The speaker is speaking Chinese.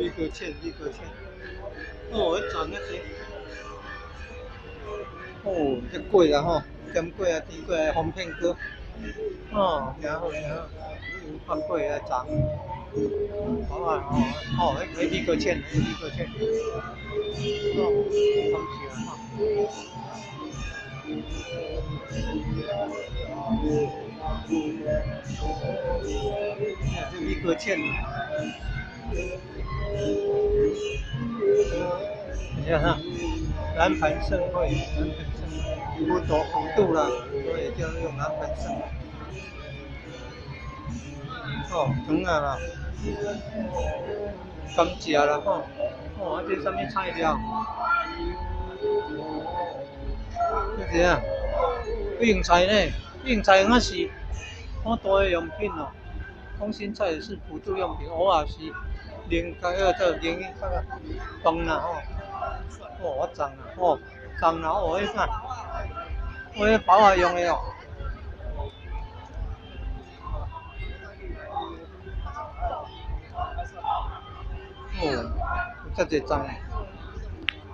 米哥芡，米哥芡。哦，迄赚那些。哦，这贵啊吼，甜粿啊、甜粿啊、红片粿。哦，挺好挺好，放粿来炸。好啊哦，哦，迄米哥芡，迄米哥芡。哦，好食啊吼。这米哥芡。你看哈，南盘盛会，南盘盛会，普渡啦，所以就用南盘盛。哦，汤啊啦，甘蔗啦吼，哦，啊这什么菜料？这是啊，应菜呢？应菜那是好多的用品哦。空心菜也是辅助用品，偶尔是零开这零那个饭啦吼。哦，我脏啊，哦，脏啊，哦，迄啥？我迄包啊用的哦。哦，有遮济脏诶。